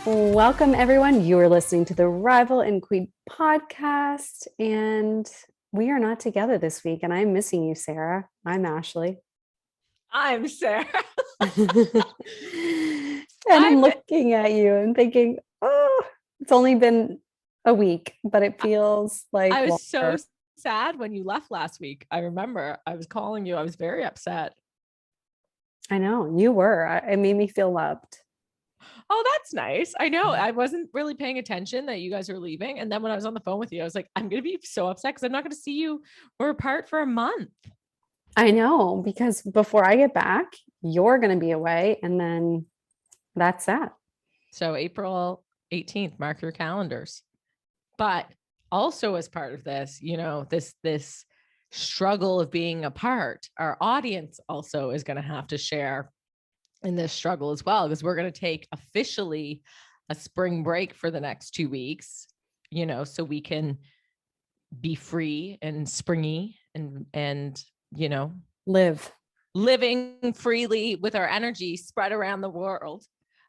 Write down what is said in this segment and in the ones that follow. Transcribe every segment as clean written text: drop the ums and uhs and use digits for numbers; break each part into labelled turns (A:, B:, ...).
A: Welcome, everyone. You are listening to the Rival and Queen podcast, and we are not together this week. And I'm missing you, Sarah. I'm Ashley.
B: I'm Sarah.
A: And I'm looking at you and thinking, oh, it's only been a week, but it feels like
B: I was so sad when you left last week. I remember I was calling you. I was very upset.
A: I know you were. It made me feel loved.
B: Oh, that's nice. I know. I wasn't really paying attention that you guys were leaving. And then when I was on the phone with you, I was like, I'm going to be so upset because I'm not going to see you. We're apart for a month.
A: I know, because before I get back, you're going to be away. And then that's that.
B: So April 18th, mark your calendars. But also as part of this, this struggle of being apart, our audience also is going to have to share in this struggle as well, because we're going to take officially a spring break for the next 2 weeks, so we can be free and springy and living freely with our energy spread around the world.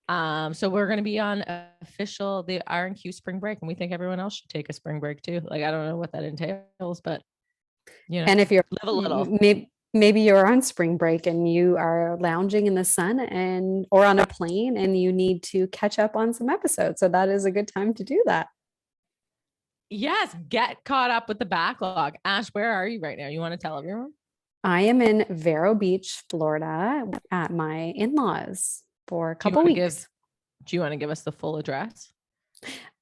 B: So we're going to be on the R&Q spring break, and we think everyone else should take a spring break too. Like, I don't know what that entails, but
A: and if you're
B: live a little,
A: maybe you're on spring break and you are lounging in the sun or on a plane and you need to catch up on some episodes. So that is a good time to do that.
B: Yes, get caught up with the backlog. Ash, where are you right now? You want to tell everyone?
A: I am in Vero Beach, Florida at my in-laws for a couple weeks.
B: Do you want to give us the full address?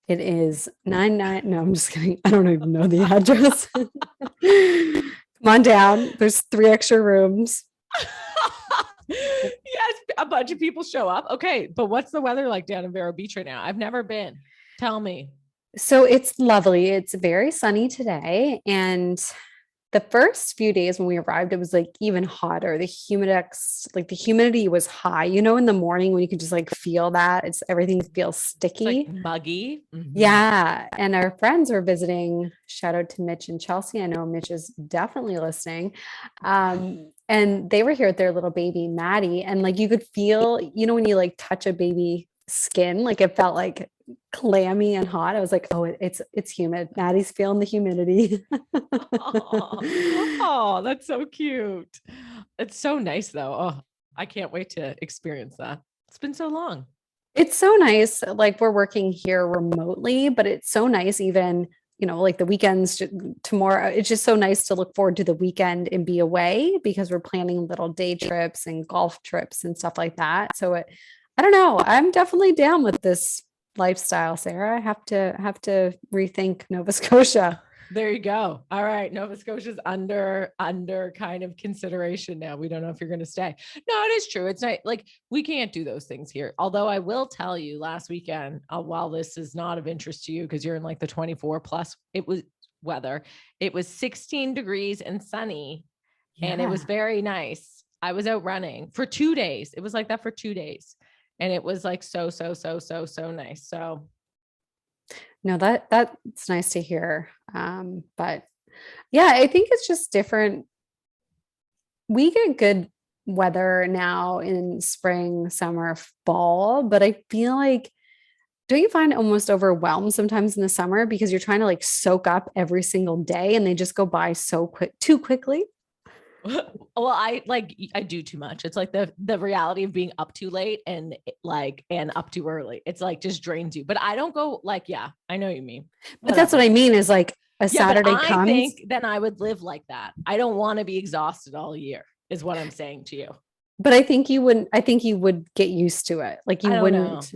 A: It is 99. No, I'm just kidding. I don't even know the address. Come on down. There's 3 extra rooms.
B: Yes, a bunch of people show up. Okay, but what's the weather like down in Vero Beach right now? I've never been. Tell me.
A: So it's lovely. It's very sunny today. And the first few days when we arrived, it was like even hotter. The humidity was high, in the morning when you could just like feel that everything feels sticky.
B: It's like muggy.
A: Mm-hmm. Yeah. And our friends were visiting. Shout out to Mitch and Chelsea. I know Mitch is definitely listening. And they were here with their little baby, Maddie. And like, you could feel, when you like touch a baby skin, like it felt like clammy and hot. I was like, oh, it's humid. Maddie's feeling the humidity.
B: Oh, that's so cute. It's so nice though. Oh, I can't wait to experience that. It's been so long.
A: It's so nice. Like, we're working here remotely, but it's so nice even, like the weekends tomorrow. It's just so nice to look forward to the weekend and be away, because we're planning little day trips and golf trips and stuff like that. So I don't know. I'm definitely down with this lifestyle, Sarah. I have to rethink Nova Scotia.
B: There you go. All right. Nova Scotia's under kind of consideration now. We don't know if you're going to stay. No, it is true. It's not like we can't do those things here. Although I will tell you, last weekend, while this is not of interest to you because you're in like the 24 plus, it was weather. It was 16 degrees and sunny, and it was very nice. I was out running for 2 days. It was like that for 2 days. And it was like so nice. So
A: no, that's nice to hear. But yeah, I think it's just different. We get good weather now in spring, summer, fall, but I feel like, don't you find almost overwhelmed sometimes in the summer because you're trying to like soak up every single day and they just go by too quickly?
B: Well, I do too much. It's like the reality of being up too late and up too early. It's like just drains you. But I don't go I know what you mean.
A: But that's what I mean is like Saturday comes.
B: I think then I would live like that. I don't want to be exhausted all year is what I'm saying to you.
A: But I think you would get used to it. Like you wouldn't.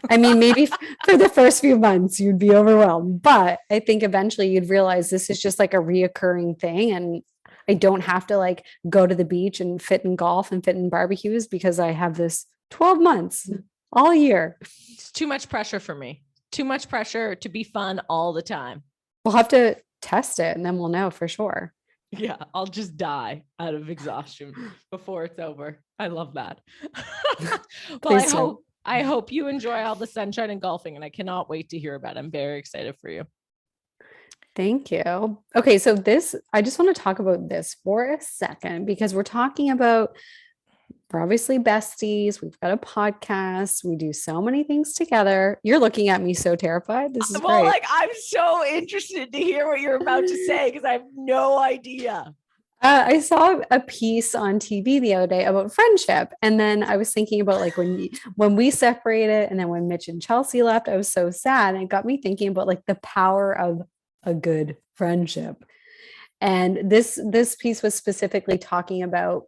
A: I mean, maybe for the first few months you'd be overwhelmed, but I think eventually you'd realize this is just like a reoccurring thing. And I don't have to like go to the beach and fit in golf and fit in barbecues because I have this 12 months all year.
B: It's too much pressure for me. Too much pressure to be fun all the time.
A: We'll have to test it and then we'll know for sure.
B: Yeah, I'll just die out of exhaustion before it's over. I love that. Well, I hope you enjoy all the sunshine and golfing, and I cannot wait to hear about it. I'm very excited for you.
A: Thank you. Okay, so I just want to talk about this for a second because we're talking about we're obviously besties. We've got a podcast. We do so many things together. You're looking at me so terrified. This is
B: Well,
A: great.
B: like, I'm so interested to hear what you're about to say because I have no idea.
A: I saw a piece on TV the other day about friendship, and then I was thinking about like when we separated, and then when Mitch and Chelsea left, I was so sad, and it got me thinking about like the power of a good friendship. And this piece was specifically talking about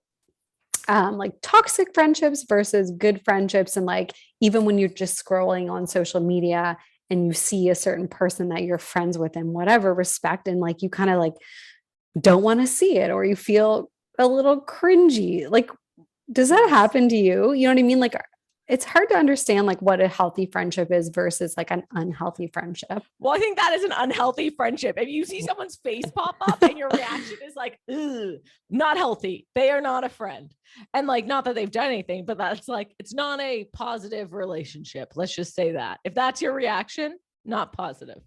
A: like toxic friendships versus good friendships, and like even when you're just scrolling on social media and you see a certain person that you're friends with in whatever respect, and like you kind of like don't want to see it or you feel a little cringy. Like, does that
B: Yes.
A: happen to you? You know what I mean? Like, it's hard to understand like what a healthy friendship is versus like an unhealthy friendship.
B: Well, I think that is an unhealthy friendship. If you see someone's face pop up and your reaction is like, ugh, not healthy, they are not a friend. And like, not that they've done anything, but that's like, it's not a positive relationship. Let's just say that. If that's your reaction, not positive.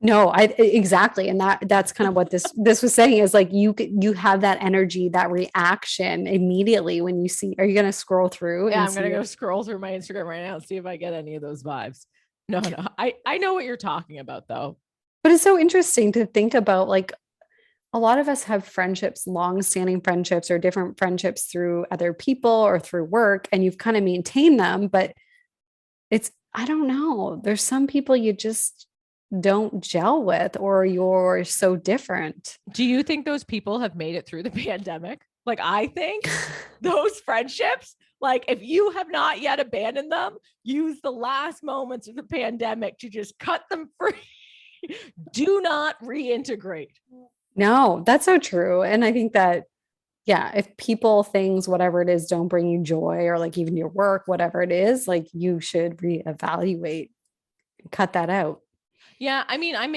A: No, I exactly, and that's kind of what this was saying is like you have that energy, that reaction immediately when you see. Are you going to scroll through
B: Yeah,
A: and
B: I'm gonna
A: see
B: go
A: it?
B: scroll through my Instagram right now and see if I get any of those vibes. No, no, I know what you're talking about though.
A: But it's so interesting to think about like a lot of us have friendships, long-standing friendships or different friendships through other people or through work, and you've kind of maintained them, but it's I don't know. There's some people you just don't gel with or you're so different.
B: Do you think those people have made it through the pandemic? Like, I think those friendships, like, if you have not yet abandoned them, use the last moments of the pandemic to just cut them free. Do not reintegrate.
A: No, that's so true. And I think that, yeah, if people, things, whatever it is, don't bring you joy or like even your work, whatever it is, like you should reevaluate, cut that out.
B: Yeah, I mean, I'm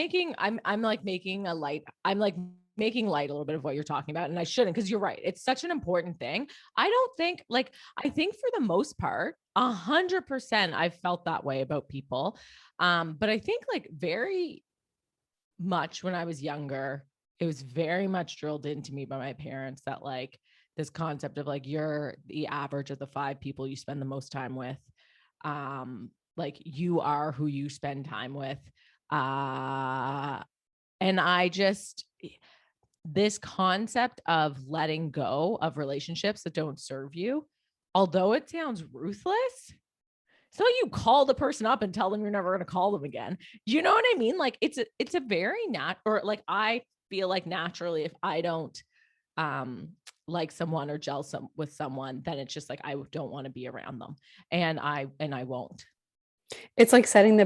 B: like making a light. I'm like making light a little bit of what you're talking about, and I shouldn't because you're right. It's such an important thing. I don't think like I think for the most part, 100%, I've felt that way about people. But I think like very much when I was younger, it was very much drilled into me by my parents that like this concept of like you're the average of the five people you spend the most time with. Like you are who you spend time with. Uh, and I just, this concept of letting go of relationships that don't serve you, although it sounds ruthless, so you call the person up and tell them you're never going to call them again. You know what I mean? Like it's a very or like I feel like naturally if I don't um like someone or with someone, then it's just like I don't want to be around them. And I won't.
A: It's like setting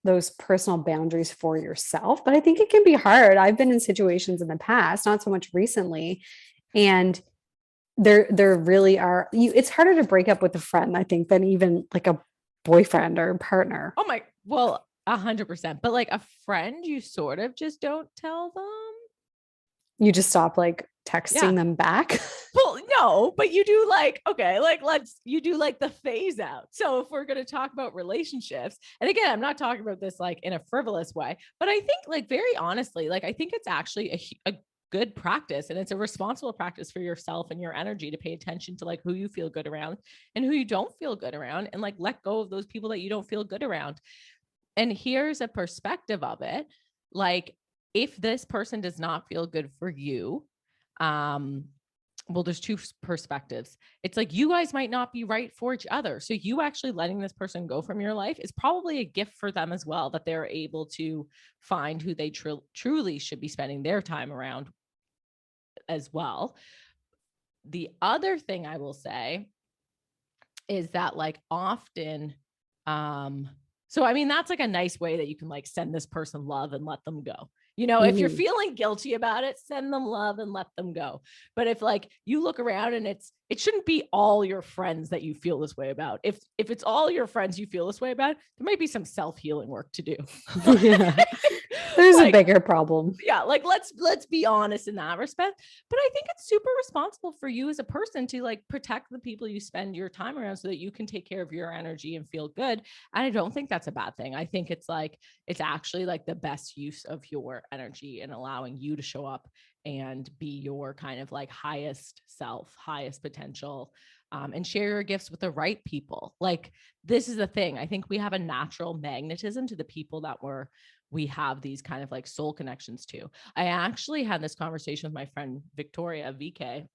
A: those personal boundaries for yourself. But I think it can be hard. I've been in situations in the past, not so much recently, and there really are it's harder to break up with a friend, I think, than even like a boyfriend or partner.
B: Oh my, well, 100%. But like a friend, you sort of just don't tell them.
A: You just stop like
B: Yeah.
A: texting them back.
B: Well, no, but you do like, okay, like you do like the phase out. So if we're going to talk about relationships, and again, I'm not talking about this like in a frivolous way, but I think like very honestly, like I think it's actually a good practice and it's a responsible practice for yourself and your energy to pay attention to like who you feel good around and who you don't feel good around and like let go of those people that you don't feel good around. And here's a perspective of it. Like if this person does not feel good for you, well, there's two perspectives. It's like you guys might not be right for each other. So you actually letting this person go from your life is probably a gift for them as well, that they're able to find who they truly should be spending their time around as well. The other thing I will say is that like often, so I mean, that's like a nice way that you can like send this person love and let them go. You know, if you're
A: Mhm.
B: feeling guilty about it, send them love and let them go. But if like you look around and it shouldn't be all your friends that you feel this way about. If it's all your friends you feel this way about, there might be some self-healing work to do.
A: Yeah. There's a
B: Like,
A: bigger problem.
B: yeah, like let's be honest in that respect. But I think it's super responsible for you as a person to like protect the people you spend your time around so that you can take care of your energy and feel good. And I don't think that's a bad thing. I think it's like it's actually like the best use of your energy and allowing you to show up and be your kind of like highest self, highest potential, and share your gifts with the right people. Like, this is the thing. I think we have a natural magnetism to the people that we have these kind of like soul connections to. I actually had this conversation with my friend Victoria VK,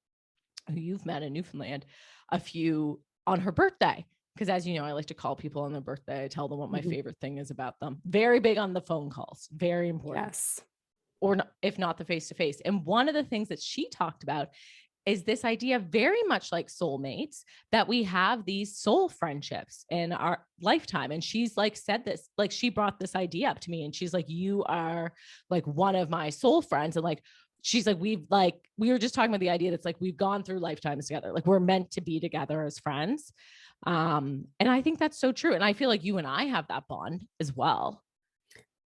B: who you've met in Newfoundland, on her birthday. Because as you know, I like to call people on their birthday. I tell them what my favorite thing is about them. Very big on the phone calls, very important.
A: Yes.
B: Or not, if not the face-to-face. And one of the things that she talked about is this idea, very much like soulmates, that we have these soul friendships in our lifetime. And she's like said this, like she brought this idea up to me, and she's like, you are like one of my soul friends. And like, she's like, we were just talking about the idea that's like, we've gone through lifetimes together. Like, we're meant to be together as friends. And I think that's so true. And I feel like you and I have that bond as well.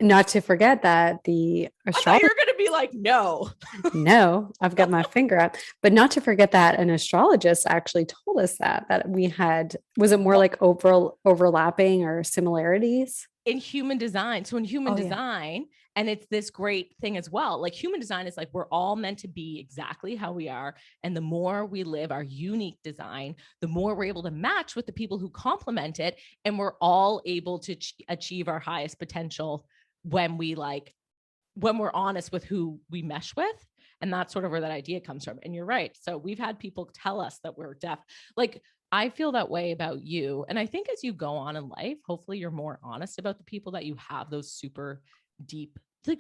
A: Not to forget that the
B: I thought
A: astrologer,
B: you were going to be like, no.
A: no, I've got my finger up, but not to forget that an astrologist actually told us that we had, was it more like overlapping or similarities?
B: In human design. So in human
A: Oh, yeah.
B: design, and it's this great thing as well. Like, human design is like, we're all meant to be exactly how we are. And the more we live our unique design, the more we're able to match with the people who complement it. And we're all able to achieve our highest potential when we're honest with who we mesh with. And that's sort of where that idea comes from. And you're right. So we've had people tell us that we're deaf. Like, I feel that way about you. And I think as you go on in life, hopefully you're more honest about the people that you have those super deep, like,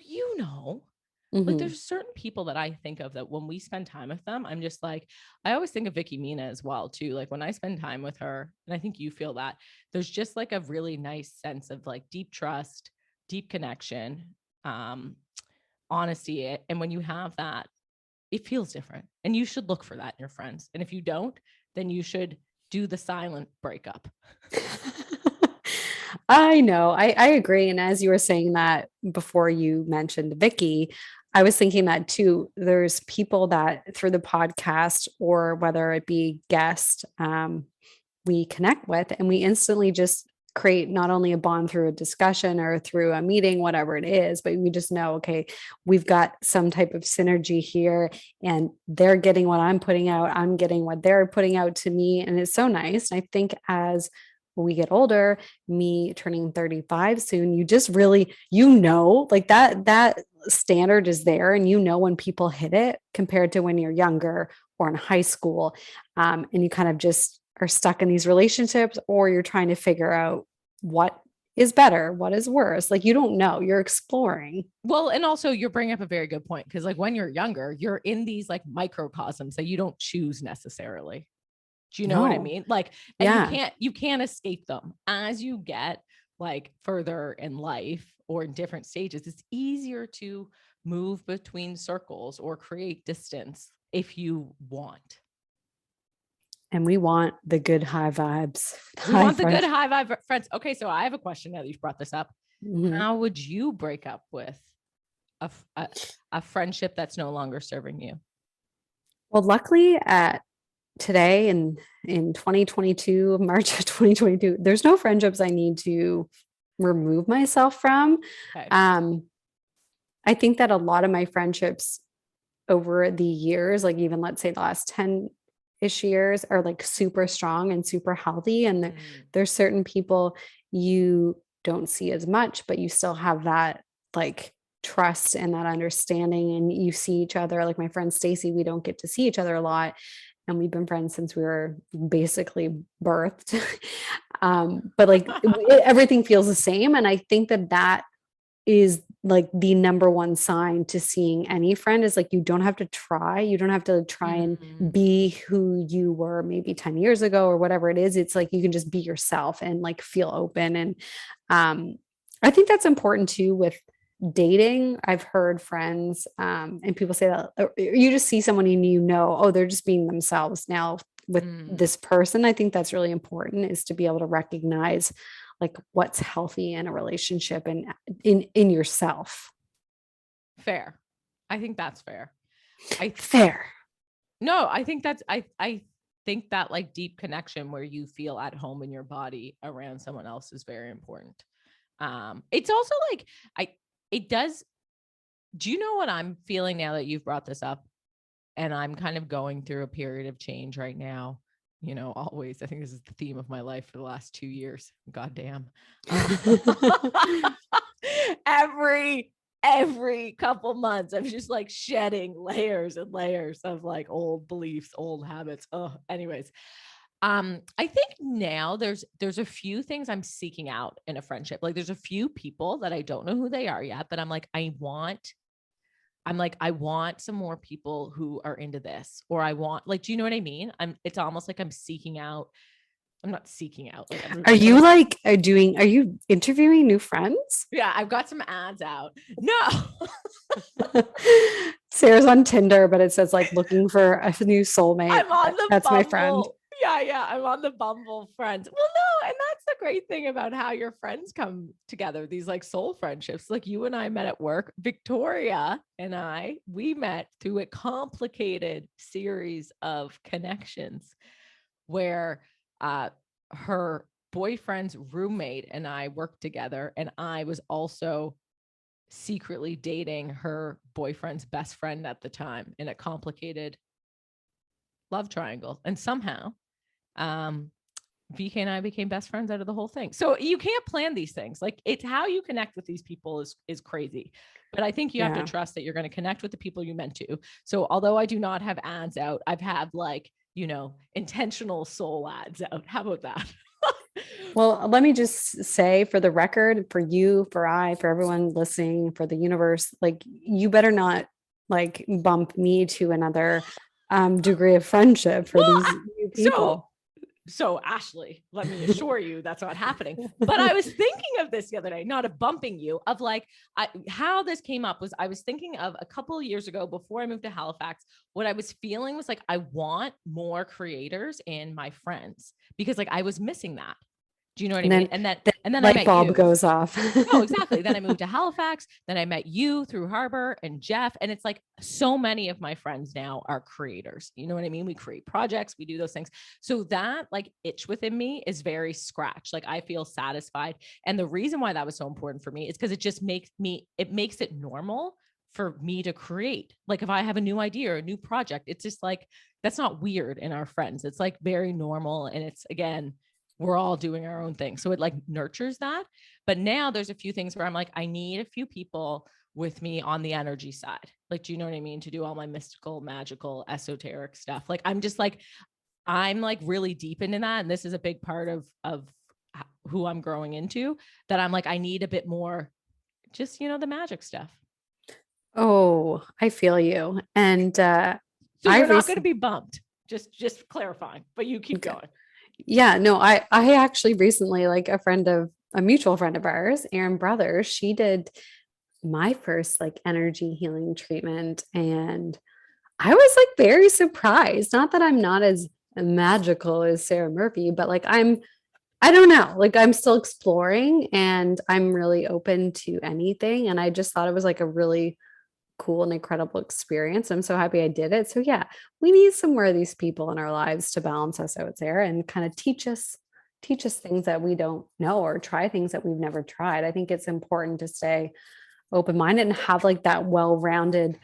B: like,
A: Mhm.
B: there's certain people that I think of that when we spend time with them, I'm just like, I always think of Vicky Mina as well too. Like, when I spend time with her, and I think you feel that, there's just like a really nice sense of like deep trust, deep connection, um, honesty. And when you have that, it feels different. And you should look for that in your friends. And if you don't, then you should do the silent breakup.
A: I know. I agree. And as you were saying that before you mentioned Vicky, I was thinking that too. There's people that through the podcast or whether it be guest, we connect with, and we instantly just create not only a bond through a discussion or through a meeting, whatever it is, but we just know, okay, we've got some type of synergy here, and they're getting what I'm putting out, I'm getting what they're putting out to me. And it's so nice. And I think as we get older, me turning 35 soon, you just really, like that standard is there, and when people hit it compared to when you're younger or in high school, and you kind of just are stuck in these relationships, or you're trying to figure out what is better, what is worse. Like, you don't know, you're exploring.
B: Well, and also you're bringing up a very good point, because like when you're younger, you're in these like microcosms that you don't choose necessarily. Do you know what I
A: No.
B: mean? Like, and
A: Yeah.
B: you can't escape them. As you get like further in life or in different stages, it's easier to move between circles or create distance if you want.
A: And we want the good high vibes.
B: We
A: High
B: want the
A: friend.
B: good high vibe friends. Okay, so I have a question now that you've brought this up.
A: Mhm.
B: How would you break up with a, a friendship that's no longer serving you?
A: Well, luckily at today in 2022, March of 2022, there's no friendships I need to remove myself from.
B: Okay.
A: Um, I think that a lot of my friendships over the years, like even let's say the last 10-ish years, are like super strong and super healthy. And there's certain people you don't see as much, but you still have that like trust and that understanding, and you see each other. Like my friend Stacy, we don't get to see each other a lot, and we've been friends since we were basically birthed. But like everything feels the same, and I think that is like the number one sign to seeing any friend, is like, you don't have to try. You don't have to try and be who you were maybe 10 years ago or whatever it is. It's like you can just be yourself and like feel open. And I think that's important too with dating. I've heard friends and people say that you just see someone and oh, they're just being themselves now with this person. I think that's really important, is to be able to recognize like what's healthy in a relationship and in yourself.
B: Fair. I think that's fair.
A: Fair.
B: No, I think I think that like deep connection where you feel at home in your body around someone else is very important. It's also like it does Do you know what I'm feeling now that you've brought this up? And I'm kind of going through a period of change right now. You know, always, I think this is the theme of my life for the last 2 years. Goddamn. Every couple months, I'm just like shedding layers and layers of like old beliefs, old habits. Oh, anyways. I think now there's a few things I'm seeking out in a friendship. Like there's a few people that I don't know who they are yet, but I'm like, I want some more people who are into this, or I want, like, do you know what I mean? It's almost like I'm seeking out. I'm not seeking out. Like,
A: Are you like are you interviewing new friends?
B: yeah, I've got some ads out. No.
A: Sarah's on Tinder, but it says like looking for a new soulmate.
B: I'm on the
A: That's my friend.
B: Bumble. Yeah, I'm on the Bumble friends. Well, no, and that's the great thing about how your friends come together, these like soul friendships. Like you and I met at work. Victoria and we met through a complicated series of connections where her boyfriend's roommate and I worked together, and I was also secretly dating her boyfriend's best friend at the time in a complicated love triangle. And somehow VK and I became best friends out of the whole thing. So you can't plan these things. Like it's how you connect with these people is crazy. But I think you have to trust that you're going to connect with the people you meant to. So although I do not have ads out, I've had like, you know, intentional soul ads out. How about that?
A: Well, let me just say for the record, for you, for everyone listening, for the universe, like you better not like bump me to another degree of friendship for these new people.
B: So Ashley, let me assure you that's not happening. But I was thinking of this the other day, not of bumping you, of like how this came up was I was thinking of a couple of years ago before I moved to Halifax. What I was feeling was like, I want more creators in my friends because like I was missing that. Do you know what I mean? And then I
A: light
B: met
A: bulb
B: you.
A: goes off.
B: No, exactly. Then I moved to Halifax. Then I met you through Harbor and Jeff. And it's like so many of my friends now are creators. You know what I mean? We create projects, we do those things. So that like itch within me is very scratched. Like I feel satisfied. And the reason why that was so important for me is because it just makes it normal for me to create. Like if I have a new idea or a new project, it's just like, that's not weird in our friends. It's like very normal. And it's again, we're all doing our own thing. So it like nurtures that. But now there's a few things where I'm like, I need a few people with me on the energy side. Like, do you know what I mean? To do all my mystical, magical, esoteric stuff. Like, I'm like really deep into that. And this is a big part of who I'm growing into, that I'm like, I need a bit more just, you know, the magic stuff.
A: Oh, I feel you. And
B: so you're not going to be bumped. Just clarifying, but you keep going.
A: Yeah, no, I actually recently, like a mutual friend of ours, Erin Brothers, she did my first like energy healing treatment, and I was like very surprised. Not that I'm not as magical as Sarah Murphy, but like I don't know, like I'm still exploring and I'm really open to anything. And I just thought it was like a really cool and incredible experience. I'm so happy I did it. So yeah, we need some more of these people in our lives to balance us out there and kind of teach us things that we don't know or try things that we've never tried. I think it's important to stay open-minded and have like that well-rounded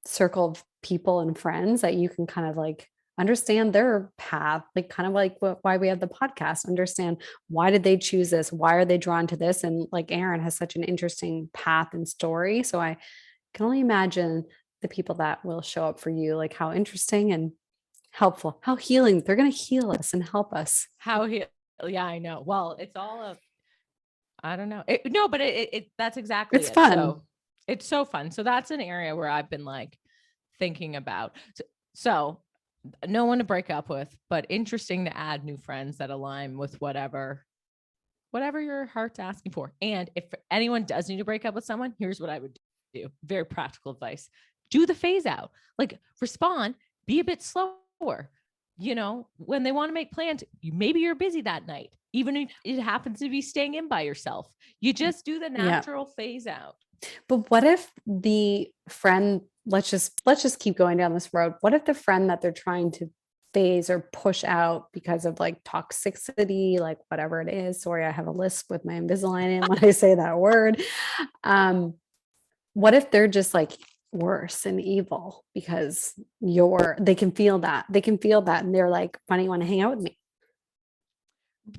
A: circle of people and friends that you can kind of like understand their path, like kind of like why we have the podcast, understand why did they choose this, why are they drawn to this, and like Erin has such an interesting path and story. So I can only imagine the people that will show up for you, like how interesting and helpful, how healing. They're going to heal us and help us.
B: Yeah, I know. Well, it's all I don't know. But that's exactly
A: It's
B: it.
A: fun.
B: So it's so fun. So that's an area where I've been like thinking about. So no one to break up with, but interesting to add new friends that align with whatever your heart's asking for. And if anyone does need to break up with someone, here's what I would do. Very practical advice. Do the phase out. Like respond, be a bit slower. You know, when they want to make plans, maybe you're busy that night, even if it happens to be staying in by yourself. You just do the natural phase out.
A: But what if the friend, let's just keep going down this road. What if the friend that they're trying to phase or push out because of like toxicity, like whatever it is. Sorry, I have a lisp with my Invisalign in when I say that word. what if they're just like worse and evil because they can feel that. They can feel that and they're like, why don't you want to hang out with me?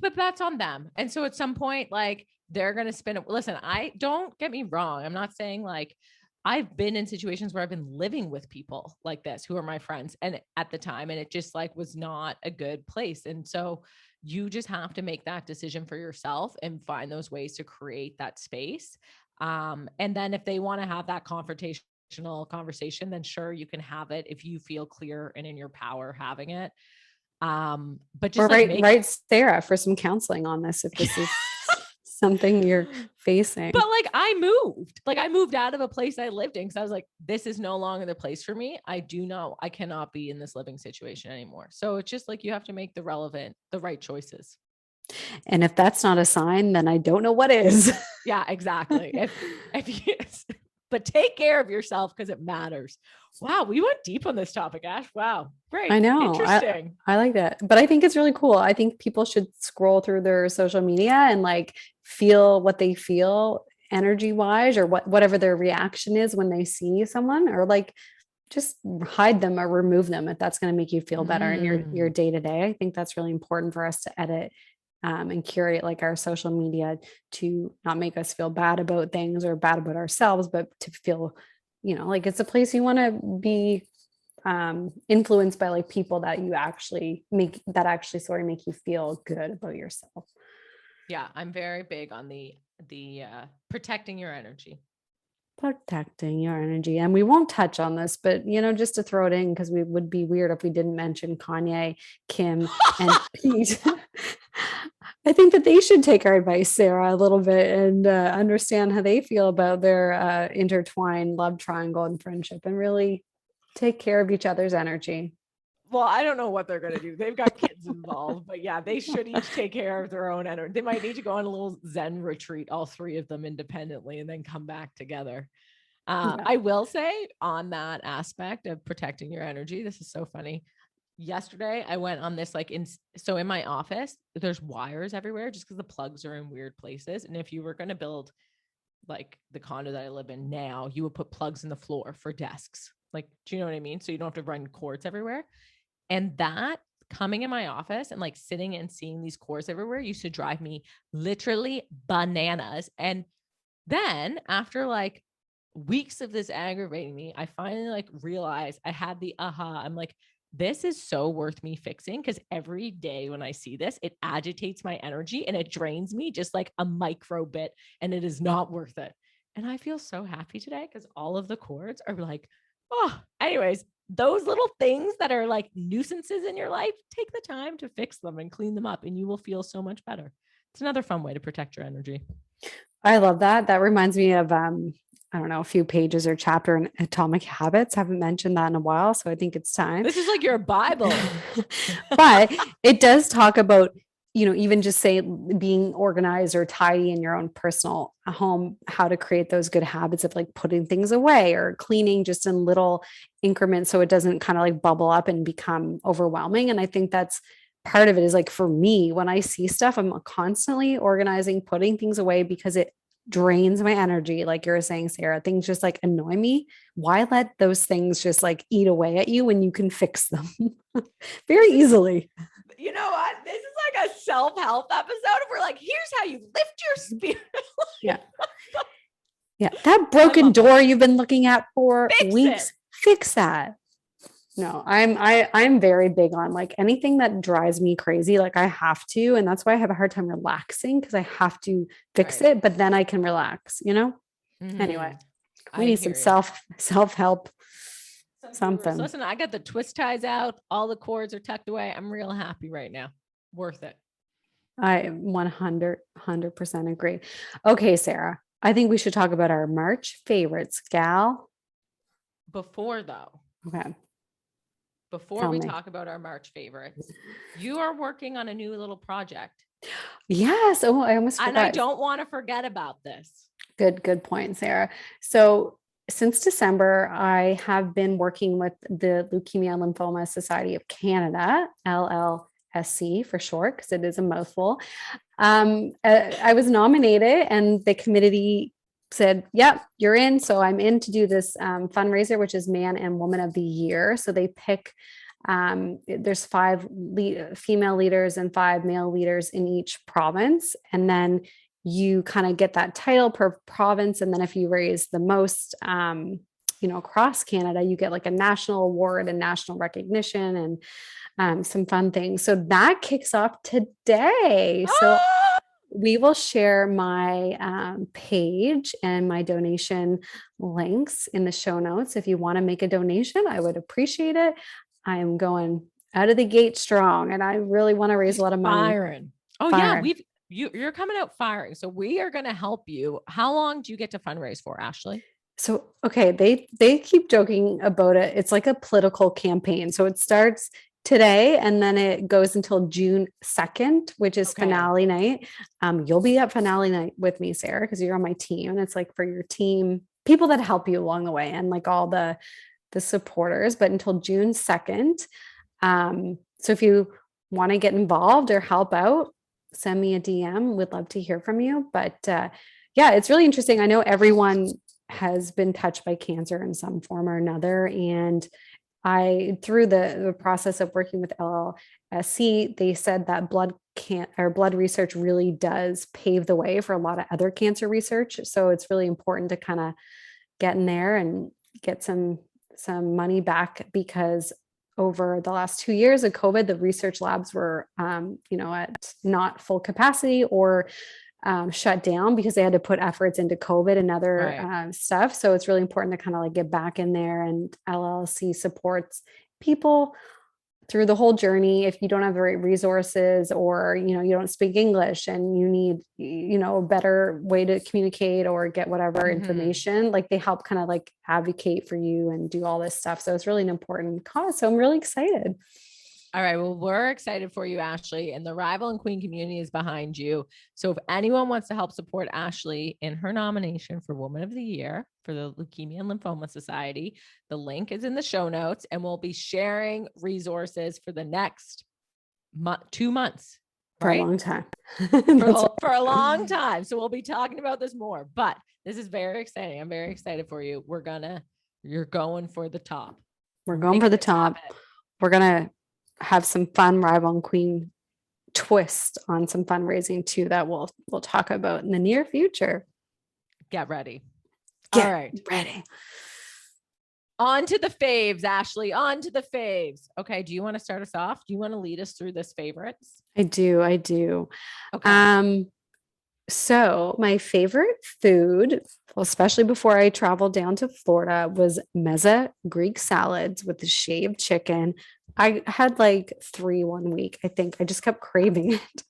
B: But that's on them. And so at some point, like they're going to spin it. Listen, I don't get me wrong. I'm not saying like I've been in situations where I've been living with people like this who are my friends and at the time, and it just like was not a good place. And so you just have to make that decision for yourself and find those ways to create that space. And then if they want to have that confrontational conversation, then sure, you can have it if you feel clear and in your power having it. But
A: Or
B: just like
A: write Sarah for some counseling on this if this is something you're facing.
B: But like I moved out of a place I lived in because I was like, this is no longer the place for me. I cannot be in this living situation anymore. So it's just like you have to make the right choices.
A: And if that's not a sign, then I don't know what is.
B: Yeah, exactly. But take care of yourself because it matters. Wow, we went deep on this topic, Ash. Wow, great.
A: I know.
B: Interesting.
A: I like that. But I think it's really cool. I think people should scroll through their social media and like feel what they feel energy wise or whatever their reaction is when they see someone, or like just hide them or remove them if that's going to make you feel better in your day to day. I think that's really important for us to edit and curate like our social media to not make us feel bad about things or bad about ourselves, but to feel, like it's a place you want to be influenced by like people that you actually make you feel good about yourself.
B: Yeah, I'm very big on the protecting your energy.
A: Protecting your energy. And we won't touch on this, but just to throw it in, because we would be weird if we didn't mention Kanye, Kim, and Pete. I think that they should take our advice, Sarah, a little bit and understand how they feel about their intertwined love triangle and friendship, and really take care of each other's energy.
B: Well, I don't know what they're going to do. They've got kids involved, but yeah, they should each take care of their own energy. They might need to go on a little Zen retreat, all three of them independently, and then come back together.
A: Yeah.
B: I will say on that aspect of protecting your energy, this is so funny. Yesterday, I went on this in my office, there's wires everywhere just because the plugs are in weird places. And if you were going to build like the condo that I live in now, you would put plugs in the floor for desks. Like, do you know what I mean? So you don't have to run cords everywhere. And that coming in my office and like sitting and seeing these cords everywhere used to drive me literally bananas. And then after like weeks of this aggravating me, I finally like realized I had the aha. I'm like, this is so worth me fixing, because every day when I see this, it agitates my energy and it drains me just like a micro bit, and it is not worth it. And I feel so happy today because all of the cords are like, oh, anyways, those little things that are like nuisances in your life, take the time to fix them and clean them up, and you will feel so much better. It's another fun way to protect your energy.
A: I love that. That reminds me of, I don't know, a few pages or chapter in Atomic Habits. Haven't mentioned that in a while, so I think it's time.
B: This is like your Bible.
A: But it does talk about, even just say being organized or tidy in your own personal home, how to create those good habits of like putting things away or cleaning just in little increments so it doesn't kind of like bubble up and become overwhelming. And I think that's part of it. Is like, for me, when I see stuff, I'm constantly organizing, putting things away because it drains my energy. Like you're saying, Sarah, things just like annoy me. Why let those things just like eat away at you when you can fix them very easily?
B: You know what? This is like a self-help episode. We're like, here's how you lift your spirit.
A: Yeah. Yeah. That broken door you've been looking at for weeks, fix that. No, I'm very big on like anything that drives me crazy. Like I have to, and that's why I have a hard time relaxing, because I have to fix it, but then I can relax, Anyway, we need some self-help. Something.
B: Listen, I got the twist ties out. All the cords are tucked away. I'm real happy right now. Worth it.
A: I 100% agree. Okay, Sarah, I think we should talk about our March favorites, gal.
B: Before though.
A: Okay.
B: Before we talk about our March favorites, you are working on a new little project.
A: Yes. Oh, I almost forgot.
B: And I don't want to forget about this. Good
A: point, Sarah. So since December, I have been working with the Leukemia and Lymphoma Society of Canada, LLSC for short, because it is a mouthful. I was nominated, and the committee said, yep, you're in. So I'm in to do this fundraiser, which is man and woman of the year. So they pick, there's five female leaders and five male leaders in each province. And then you kind of get that title per province. And then if you raise the most, across Canada, you get like a national award and national recognition and some fun things. So that kicks off today. So
B: Oh,
A: we will share my page and my donation links in the show notes. If you want to make a donation, I would appreciate it. I am going out of the gate strong and I really want to raise
B: she's
A: a lot of money.
B: firing. Oh yeah,
A: Fire.
B: you're coming out firing. So we are going to help you. How long do you get to fundraise for, Ashley?
A: So okay, they keep joking about it. It's like a political campaign. So it starts today and then it goes until June 2nd, which is
B: Okay.
A: finale night. You'll be at finale night with me, Sarah, because you're on my team. And it's like for your team, people that help you along the way and like all the supporters, but until June 2nd. So if you want to get involved or help out, send me a DM. We'd love to hear from you. But yeah, it's really interesting. I know everyone has been touched by cancer in some form or another. And through the process of working with LSSC, they said that blood research really does pave the way for a lot of other cancer research. So it's really important to kind of get in there and get some money back, because over the last 2 years of COVID, the research labs were, at not full capacity or shut down because they had to put efforts into COVID and other stuff. So it's really important to kind of like get back in there, and LLC supports people through the whole journey. If you don't have the right resources or, you don't speak English and you need, a better way to communicate or get whatever information, like they help kind of like advocate for you and do all this stuff. So it's really an important cause. So I'm really excited.
B: All right. Well, we're excited for you, Ashley, and the Rival and Queen community is behind you. So if anyone wants to help support Ashley in her nomination for Woman of the Year for the Leukemia and Lymphoma Society, the link is in the show notes, and we'll be sharing resources for the next 2 months.
A: For a long time.
B: for a long time. So we'll be talking about this more, but this is very exciting. I'm very excited for you. You're going for the top.
A: We're going for the top. We're going to have some fun Rival and Queen twist on some fundraising too that we'll talk about in the near future.
B: Get ready.
A: All right. Ready.
B: On to the faves, Ashley. On to the faves. Okay. Do you want to start us off? Do you want to lead us through this favorites?
A: I do.
B: Okay.
A: So my favorite food, especially before I traveled down to Florida, was mezza Greek salads with the shaved chicken. I had like 3 one week. I think I just kept craving it.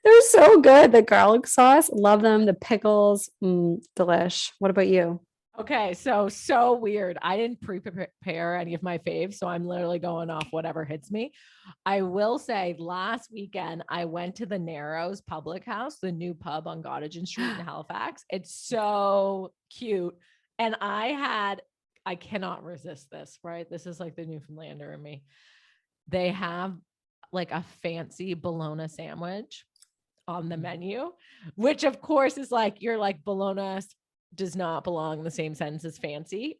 A: They're so good. The garlic sauce, love them. The pickles, delish. What about you?
B: Okay, so weird. I didn't prepare any of my faves, so I'm literally going off whatever hits me. I will say last weekend I went to the Narrows Public House, the new pub on Gottingen Street in Halifax. It's so cute. And I cannot resist this, right? This is like the Newfoundlander in me. They have like a fancy bologna sandwich on the menu, which of course is like, you're like bologna does not belong in the same sentence as fancy.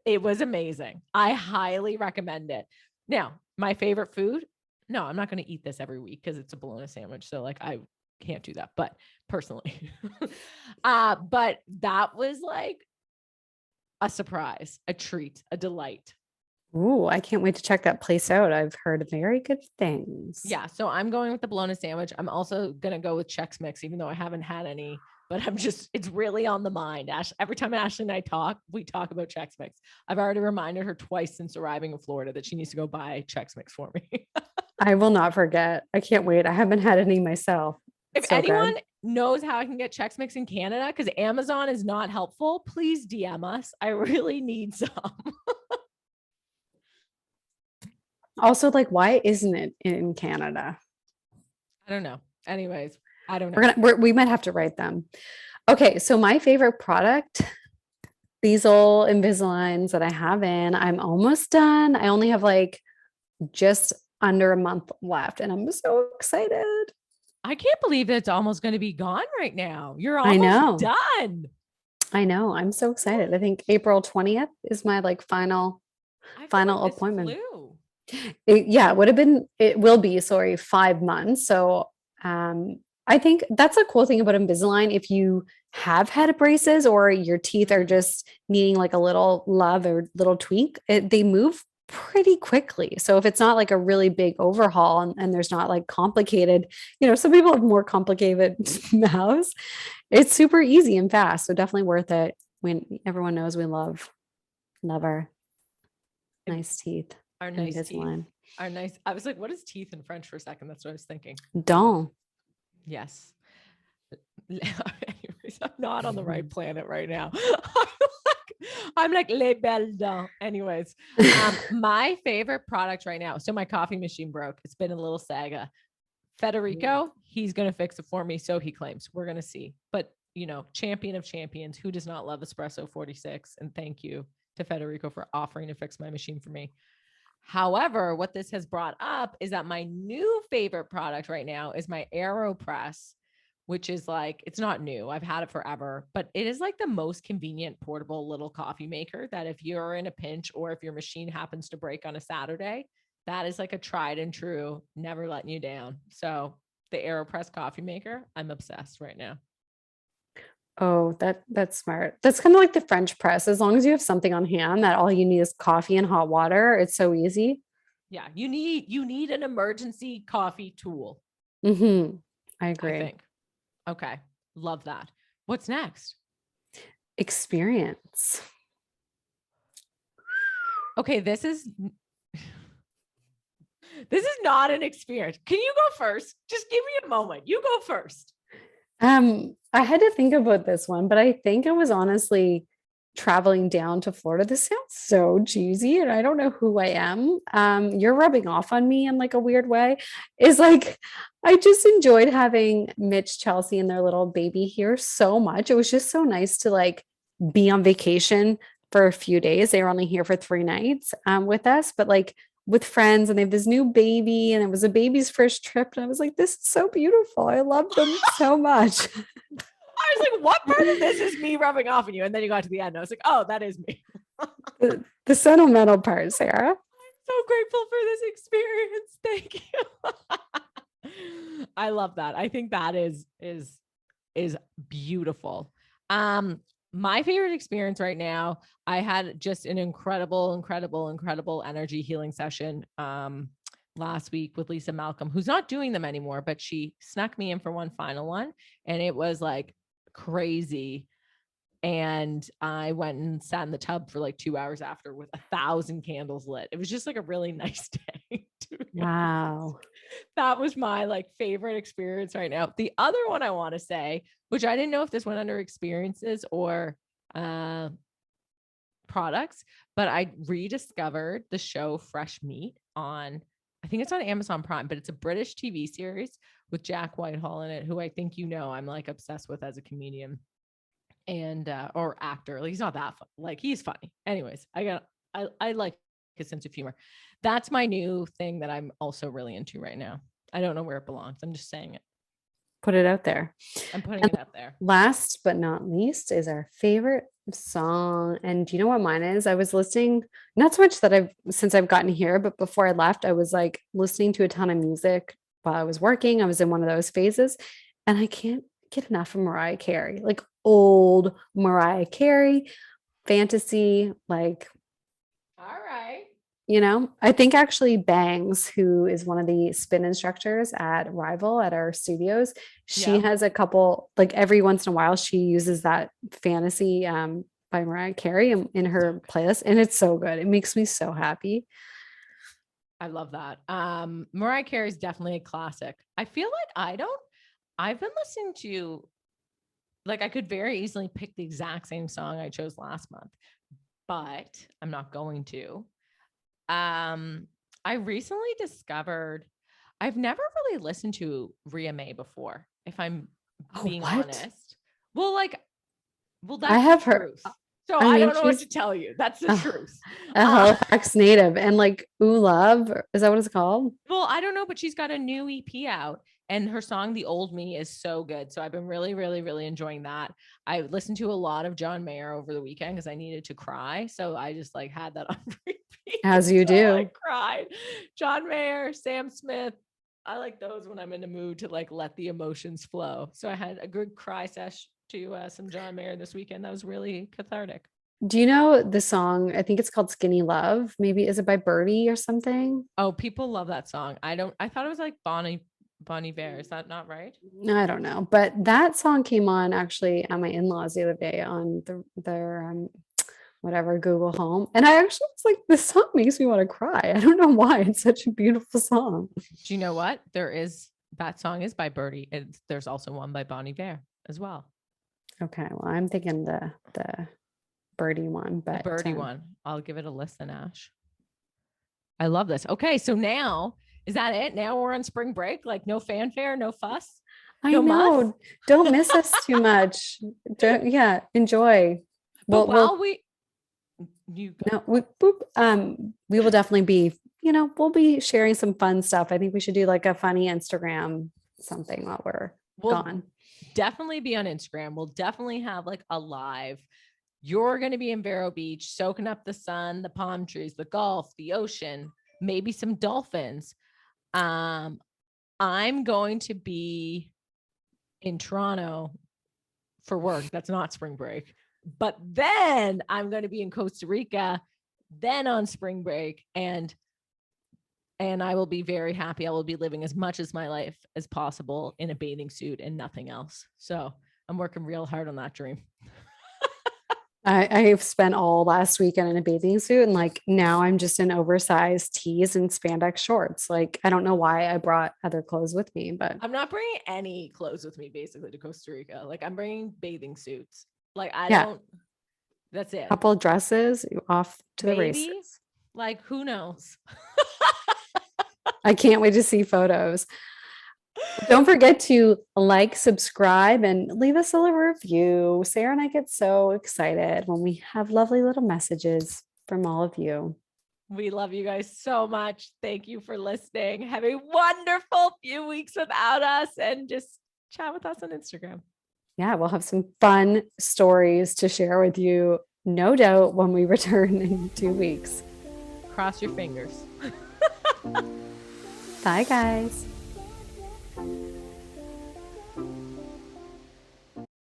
B: It was amazing. I highly recommend it. Now, my favorite food. No, I'm not going to eat this every week because it's a bologna sandwich. So like I can't do that, but personally, but that was like a surprise, a treat, a delight.
A: Ooh, I can't wait to check that place out. I've heard very good things.
B: Yeah. So I'm going with the bologna sandwich. I'm also going to go with Chex Mix, even though I haven't had any, but it's really on the mind. Every time Ashley and I talk, we talk about Chex Mix. I've already reminded her twice since arriving in Florida that she needs to go buy Chex Mix for me.
A: I will not forget. I can't wait. I haven't had any myself.
B: If anyone knows how I can get Chex Mix in Canada, because Amazon is not helpful, please DM us. I really need some.
A: Also, like, why isn't it in Canada?
B: I don't know. Anyways, I don't know.
A: We might have to write them. Okay, so my favorite product, these old Invisaligns that I have in, I'm almost done. I only have like just under a month left, and I'm so excited.
B: I can't believe that it's almost going to be gone right now. You're
A: I
B: almost
A: know.
B: done.
A: I know. I'm so excited. I think April 20th is my like
B: I feel like
A: final
B: this
A: appointment.
B: flew.
A: Yeah, it would have been, it will be, sorry, 5 months. So I think that's a cool thing about Invisalign. If you have had braces or your teeth are
B: Mhm.
A: just needing like a little love or little tweak, they move pretty quickly. So if it's not like a really big overhaul and there's not like complicated, some people have more complicated mouths. It's super easy and fast. So definitely worth it when everyone knows we love our nice teeth
B: Our
A: and
B: nice teeth.
A: Invisalign.
B: Our nice. I was like, what is teeth in French for a second? That's what I was thinking.
A: Don't.
B: Yes. Anyways, I'm not on the right planet right now. I'm like les belles dents. Anyways, my favorite product right now. So my coffee machine broke. It's been a little saga. Federico, he's gonna fix it for me. So he claims. We're gonna see. But champion of champions, who does not love Espresso 46? And thank you to Federico for offering to fix my machine for me. However, what this has brought up is that my new favorite product right now is my AeroPress, which is like, it's not new. I've had it forever, but it is like the most convenient portable little coffee maker that if you're in a pinch or if your machine happens to break on a Saturday, that is like a tried and true, never letting you down. So the AeroPress coffee maker, I'm obsessed right now.
A: Oh, that's smart. That's kind of like the French press. As long as you have something on hand that all you need is coffee and hot water, it's so easy.
B: Yeah, you need an emergency coffee tool,
A: I
B: I
A: agree.
B: think. Okay. Love that. What's next?
A: Experience.
B: Okay, this is not an experience. Can you go first? Just give me a moment. You go first.
A: I had to think about this one, but I think it was honestly traveling down to Florida. This sounds so cheesy, and I don't know who I am. You're rubbing off on me in like a weird way. Is like I just enjoyed having Mitch, Chelsea, and their little baby here so much. It was just so nice to like be on vacation for a few days. They were only here for 3 nights with us, but like with friends, and they have this new baby, and it was a baby's first trip. And I was like, this is so beautiful. I love them so much.
B: I was like, what part of this is me rubbing off on you? And then you got to the end. I was like, oh, that is me.
A: The sentimental part, Sarah.
B: So grateful for this experience. Thank you. I love that. I think that is beautiful. My favorite experience right now, I had just an incredible energy healing session last week with Lisa Malcolm, who's not doing them anymore, but she snuck me in for one final one, and it was like crazy. And I went and sat in the tub for like 2 hours after with 1,000 candles lit. It was just like a really nice day.
A: Wow.
B: That was my like favorite experience right now. The other one I want to say, which I didn't know if this went under experiences or uh products, but I rediscovered the show Fresh Meat on, I think it's on Amazon Prime, but it's a British TV series with Jack Whitehall in it, who I think I'm like obsessed with as a comedian and or actor. Like, he's not that fun. Like, he's funny. Anyways, I like his sense of humor. That's my new thing that I'm also really into right now. I don't know where it belongs. I'm just saying it.
A: Put it out there.
B: I'm putting
A: And
B: it out there.
A: last but not least is our favorite song. And do you know what mine is? I was listening, not so much that since I've gotten here, but before I left, I was like listening to a ton of music while I was working. I was in one of those phases, and I can't get enough of Mariah Carey, like old Mariah Carey, fantasy, like
B: All right.
A: I think actually Bangs, who is one of the spin instructors at Rival at our studios, she
B: Yep.
A: has a couple, like every once in a while, she uses that fantasy by Mariah Carey in her playlist. And it's so good. It makes me so happy.
B: I love that. Mariah Carey is definitely a classic. I feel like I've been listening to, like, I could very easily pick the exact same song I chose last month, but I'm not going to. I recently discovered I've never really listened to Ria May before, if I'm
A: Oh,
B: being
A: what?
B: honest. Well, like,
A: I
B: that's the
A: have her.
B: truth. So
A: I
B: I
A: mean,
B: don't know what
A: she's
B: to tell you. That's the
A: a,
B: truth.
A: a Halifax native, and like Ooh Love, is that what it's called?
B: Well, I don't know, but she's got a new EP out, And her song, The Old Me, is so good. So I've been really, really, really enjoying that. I listened to a lot of John Mayer over the weekend because I needed to cry. So I just like had that on repeat.
A: As you
B: So I
A: do.
B: cried. John Mayer, Sam Smith. I like those when I'm in the mood to like let the emotions flow. So I had a good cry sesh to some John Mayer this weekend. That was really cathartic.
A: Do you know the song? I think it's called Skinny Love. Maybe is it by Birdie or something?
B: Oh, people love that song. I thought it was like Bonnie Bear. Is that not right?
A: I don't know, but that song came on actually at my in-laws the other day on their whatever Google Home, and I actually was like, this song makes me want to cry. I don't know why. It's such a beautiful song.
B: Do you know what? That song is by Birdie. There's also one by Bonnie Bear as well.
A: Okay, well, I'm thinking the Birdie one,
B: The
A: but
B: Birdie one. I'll give it a listen, Ash. I love this. Okay, so now is that it? Now we're on spring break, like no fanfare, no fuss,
A: I
B: no muss.
A: know. Don't miss us too much. Yeah, enjoy.
B: But
A: We'll
B: you
A: no, we will definitely be, we'll be sharing some fun stuff. I think we should do like a funny Instagram something while we're
B: will
A: gone.
B: definitely be on Instagram. We'll definitely have like a live. You're going to be in Vero Beach, soaking up the sun, the palm trees, the Gulf, the ocean, maybe some dolphins. I'm going to be in Toronto for work. That's not spring break. But then I'm going to be in Costa Rica, then on spring break, and I will be very happy. I will be living as much as my life as possible in a bathing suit and nothing else. So I'm working real hard on that dream.
A: I've spent all last weekend in a bathing suit, and like now I'm just in oversized tees and spandex shorts. Like I don't know why I brought other clothes with me, but
B: I'm not bringing any clothes with me basically to Costa Rica. Like I'm bringing bathing suits. Like I
A: yeah,
B: don't, that's it.
A: couple dresses off to the
B: Maybe,
A: races.
B: like who knows?
A: I can't wait to see photos. Don't forget to like, subscribe, and leave us a little review. Sarah and I get so excited when we have lovely little messages from all of you.
B: We love you guys so much. Thank you for listening. Have a wonderful few weeks without us and just chat with us on Instagram.
A: Yeah, we'll have some fun stories to share with you, no doubt, when we return in 2 weeks.
B: Cross your fingers.
A: Bye, guys.